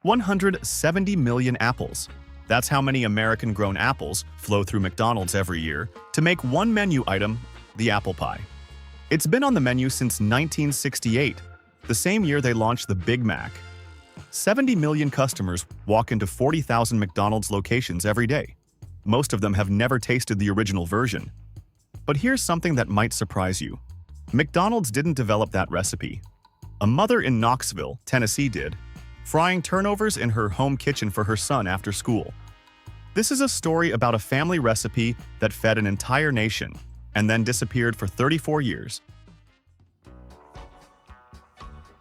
170 million apples. That's how many American-grown apples flow through McDonald's every year to make one menu item, the apple pie. It's been on the menu since 1968, the same year they launched the Big Mac. 70 million customers walk into 40,000 McDonald's locations every day. Most of them have never tasted the original version. But here's something that might surprise you. McDonald's didn't develop that recipe. A mother in Knoxville, Tennessee did, frying turnovers in her home kitchen for her son after school. This is a story about a family recipe that fed an entire nation and then disappeared for 34 years.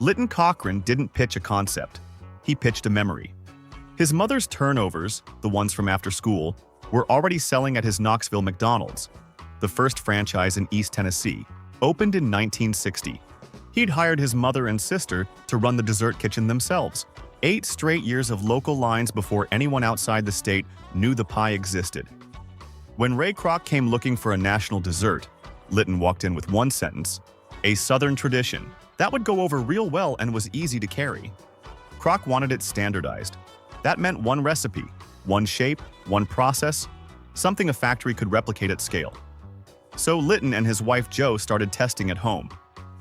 Lytton Cochran didn't pitch a concept. He pitched a memory. His mother's turnovers, the ones from after school, were already selling at his Knoxville McDonald's. The first franchise in East Tennessee opened in 1960. He'd hired his mother and sister to run the dessert kitchen themselves. 8 straight years of local lines before anyone outside the state knew the pie existed. When Ray Kroc came looking for a national dessert, Lytton walked in with one sentence: a Southern tradition. That would go over real well and was easy to carry. Kroc wanted it standardized. That meant one recipe, one shape, one process, something a factory could replicate at scale. So Lytton and his wife Jo started testing at home.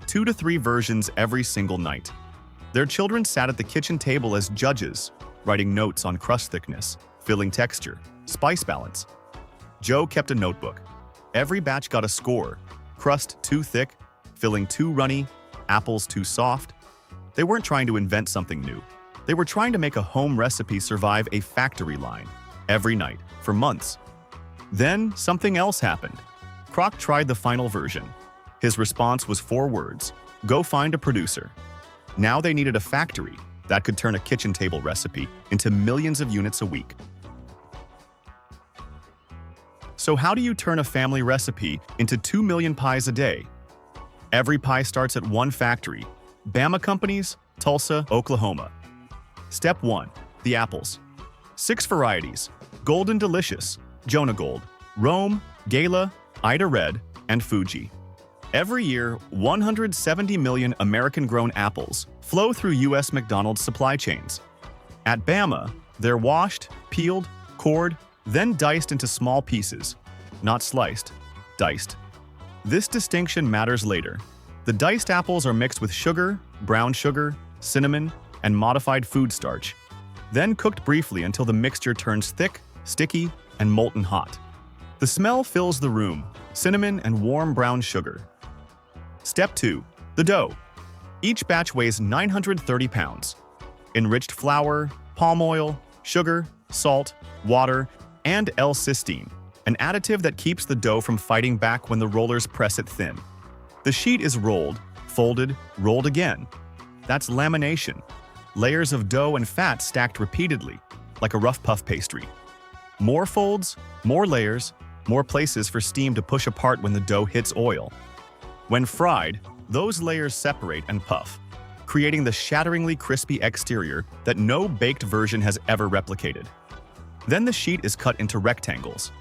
2 to 3 versions every single night. Their children sat at the kitchen table as judges, writing notes on crust thickness, filling texture, spice balance. Jo kept a notebook. Every batch got a score: crust too thick, filling too runny, apples too soft. They weren't trying to invent something new. They were trying to make a home recipe survive a factory line every night for months. Then something else happened. Kroc tried the final version. His response was 4 words: go find a producer. Now they needed a factory that could turn a kitchen table recipe into millions of units a week. So how do you turn a family recipe into 2 million pies a day? Every pie starts at one factory, Bama Companies, Tulsa, Oklahoma. Step 1. The apples. 6 varieties: Golden Delicious, Jonah Gold, Rome, Gala, Ida Red, and Fuji. Every year, 170 million American-grown apples flow through U.S. McDonald's supply chains. At Bama, they're washed, peeled, cored, then diced into small pieces. Not sliced, diced. This distinction matters later. The diced apples are mixed with sugar, brown sugar, cinnamon, and modified food starch, then cooked briefly until the mixture turns thick, sticky, and molten hot. The smell fills the room: cinnamon and warm brown sugar. Step 2. The dough. Each batch weighs 930 pounds. Enriched flour, palm oil, sugar, salt, water, and L-cysteine, an additive that keeps the dough from fighting back when the rollers press it thin. The sheet is rolled, folded, rolled again. That's lamination. Layers of dough and fat stacked repeatedly, like a rough puff pastry. More folds, more layers, more places for steam to push apart when the dough hits oil. When fried, those layers separate and puff, creating the shatteringly crispy exterior that no baked version has ever replicated. Then the sheet is cut into rectangles.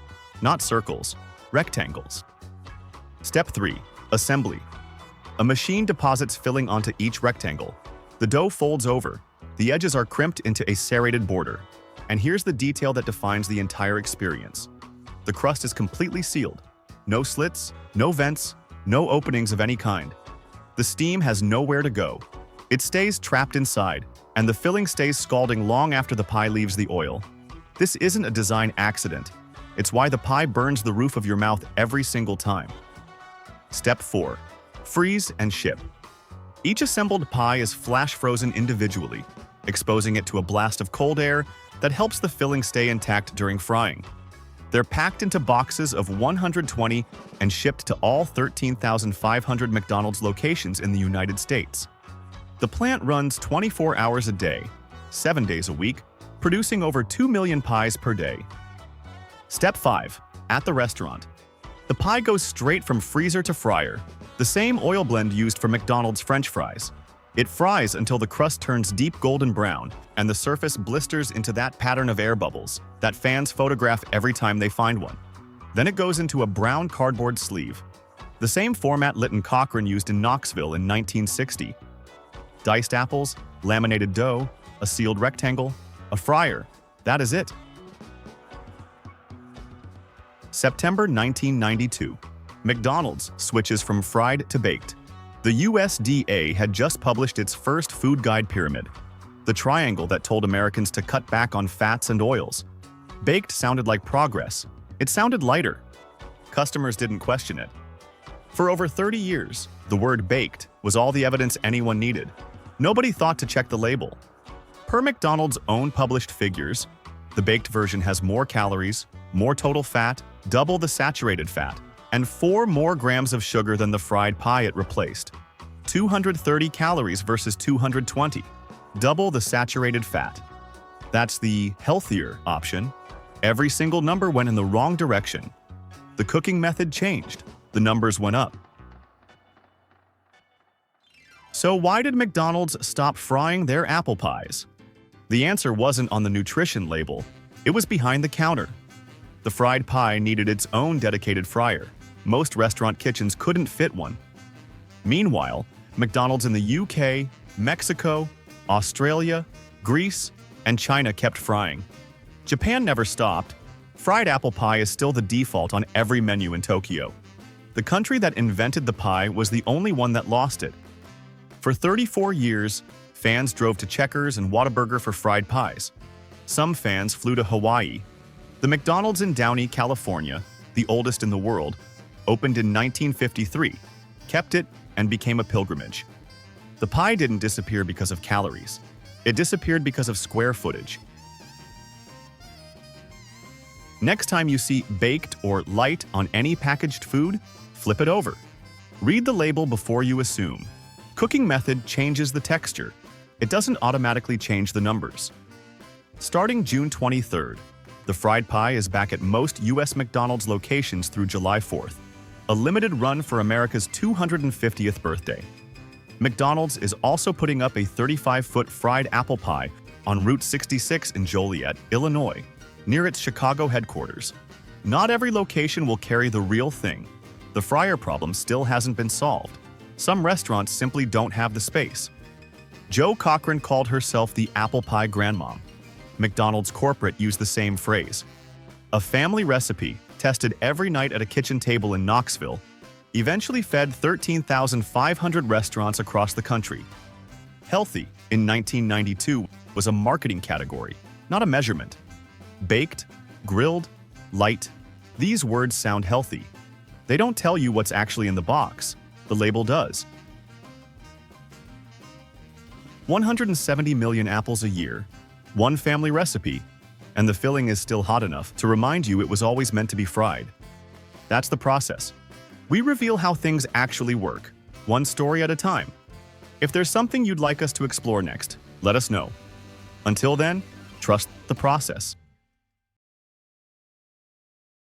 Not circles, rectangles. Step 3. Assembly. A machine deposits filling onto each rectangle. The dough folds over. The edges are crimped into a serrated border. And here's the detail that defines the entire experience. The crust is completely sealed. No slits, no vents, no openings of any kind. The steam has nowhere to go. It stays trapped inside, and the filling stays scalding long after the pie leaves the oil. This isn't a design accident. It's why the pie burns the roof of your mouth every single time. Step 4. Freeze and ship. Each assembled pie is flash frozen individually, exposing it to a blast of cold air that helps the filling stay intact during frying. They're packed into boxes of 120 and shipped to all 13,500 McDonald's locations in the United States. The plant runs 24 hours a day, 7 days a week, producing over 2 million pies per day. Step 5. At the restaurant. The pie goes straight from freezer to fryer, the same oil blend used for McDonald's French fries. It fries until the crust turns deep golden brown and the surface blisters into that pattern of air bubbles that fans photograph every time they find one. Then it goes into a brown cardboard sleeve, the same format Lytton Cochran used in Knoxville in 1960. Diced apples, laminated dough, a sealed rectangle, a fryer. That is it. September 1992. McDonald's switches from fried to baked. The USDA had just published its first food guide pyramid, the triangle that told Americans to cut back on fats and oils. Baked sounded like progress. It sounded lighter. Customers didn't question it. For over 30 years, the word baked was all the evidence anyone needed. Nobody thought to check the label. Per McDonald's own published figures, the baked version has more calories, more total fat, double the saturated fat, and 4 more grams of sugar than the fried pie it replaced. 230 calories versus 220. Double the saturated fat. That's the healthier option. Every single number went in the wrong direction. The cooking method changed. The numbers went up. So why did McDonald's stop frying their apple pies? The answer wasn't on the nutrition label. It was behind the counter. The fried pie needed its own dedicated fryer. Most restaurant kitchens couldn't fit one. Meanwhile, McDonald's in the UK, Mexico, Australia, Greece, and China kept frying. Japan never stopped. Fried apple pie is still the default on every menu in Tokyo. The country that invented the pie was the only one that lost it. For 34 years, fans drove to Checkers and Whataburger for fried pies. Some fans flew to Hawaii. The McDonald's in Downey, California, the oldest in the world, opened in 1953, kept it, and became a pilgrimage. The pie didn't disappear because of calories. It disappeared because of square footage. Next time you see baked or light on any packaged food, flip it over. Read the label before you assume. Cooking method changes the texture. It doesn't automatically change the numbers. Starting June 23rd, the fried pie is back at most U.S. McDonald's locations through July 4th, a limited run for America's 250th birthday. McDonald's is also putting up a 35-foot fried apple pie on Route 66 in Joliet, Illinois, near its Chicago headquarters. Not every location will carry the real thing. The fryer problem still hasn't been solved. Some restaurants simply don't have the space. Joe Cochran called herself the apple pie grandmom. McDonald's corporate used the same phrase. A family recipe, tested every night at a kitchen table in Knoxville, eventually fed 13,500 restaurants across the country. Healthy, in 1992, was a marketing category, not a measurement. Baked, grilled, light, these words sound healthy. They don't tell you what's actually in the box. The label does. 170 million apples a year, one family recipe, and the filling is still hot enough to remind you it was always meant to be fried. That's the process. We reveal how things actually work, one story at a time. If there's something you'd like us to explore next, let us know. Until then, trust the process.